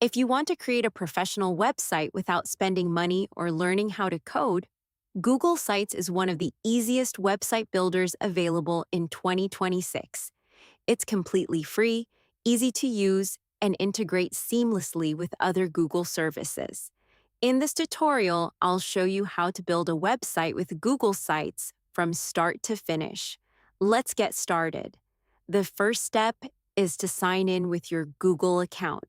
If you want to create a professional website without spending money or learning how to code, Google Sites is one of the easiest website builders available in 2026. It's completely free, easy to use, and integrates seamlessly with other Google services. In this tutorial, I'll show you how to build a website with Google Sites from start to finish. Let's get started. The first step is to sign in with your Google account.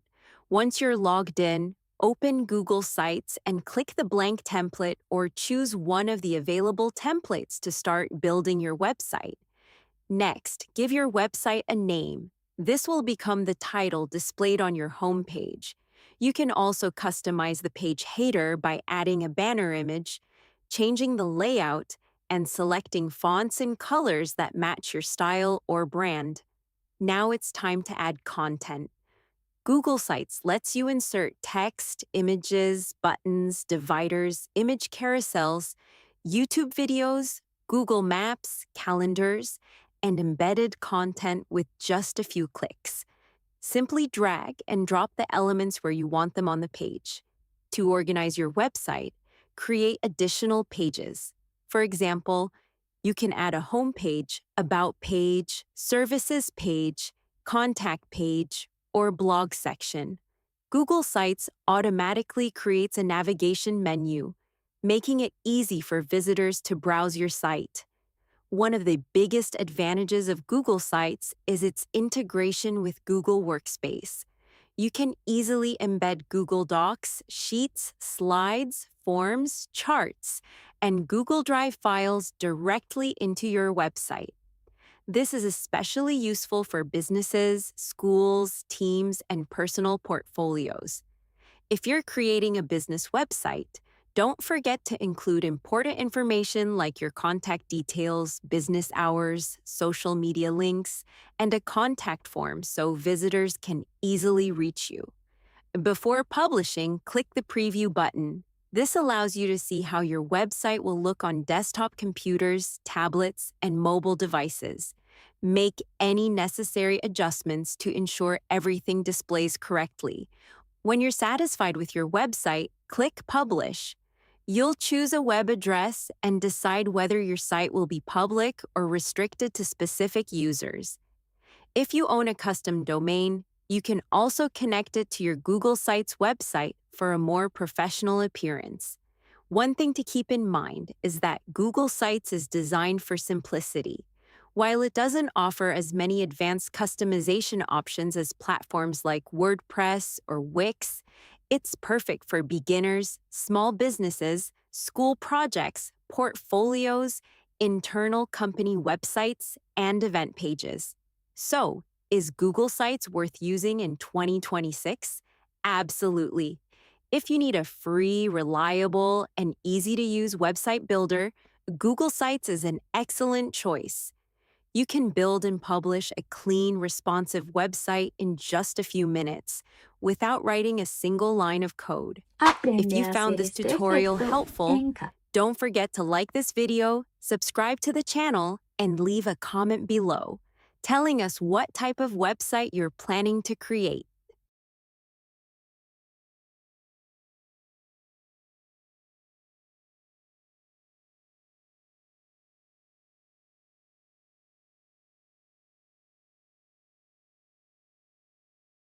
Once you're logged in, open Google Sites and click the blank template or choose one of the available templates to start building your website. Next, give your website a name. This will become the title displayed on your homepage. You can also customize the page header by adding a banner image, changing the layout, and selecting fonts and colors that match your style or brand. Now it's time to add content. Google Sites lets you insert text, images, buttons, dividers, image carousels, YouTube videos, Google Maps, calendars, and embedded content with just a few clicks. Simply drag and drop the elements where you want them on the page. To organize your website, create additional pages. For example, you can add a home page, about page, services page, contact page, or blog section. Google Sites automatically creates a navigation menu, making it easy for visitors to browse your site. One of the biggest advantages of Google Sites is its integration with Google Workspace. You can easily embed Google Docs, Sheets, Slides, Forms, Charts, and Google Drive files directly into your website. This is especially useful for businesses, schools, teams, and personal portfolios. If you're creating a business website, don't forget to include important information like your contact details, business hours, social media links, and a contact form so visitors can easily reach you. Before publishing, click the preview button. This allows you to see how your website will look on desktop computers, tablets, and mobile devices. Make any necessary adjustments to ensure everything displays correctly. When you're satisfied with your website, click Publish. You'll choose a web address and decide whether your site will be public or restricted to specific users. If you own a custom domain, you can also connect it to your Google Sites website for a more professional appearance. One thing to keep in mind is that Google Sites is designed for simplicity. While it doesn't offer as many advanced customization options as platforms like WordPress or Wix, it's perfect for beginners, small businesses, school projects, portfolios, internal company websites, and event pages. So, is Google Sites worth using in 2026? Absolutely. If you need a free, reliable, and easy-to-use website builder, Google Sites is an excellent choice. You can build and publish a clean, responsive website in just a few minutes without writing a single line of code. If Aprende you a found hacer this este tutorial efecto helpful, en don't forget to like this video, subscribe to the channel, and leave a comment below, telling us what type of website you're planning to create.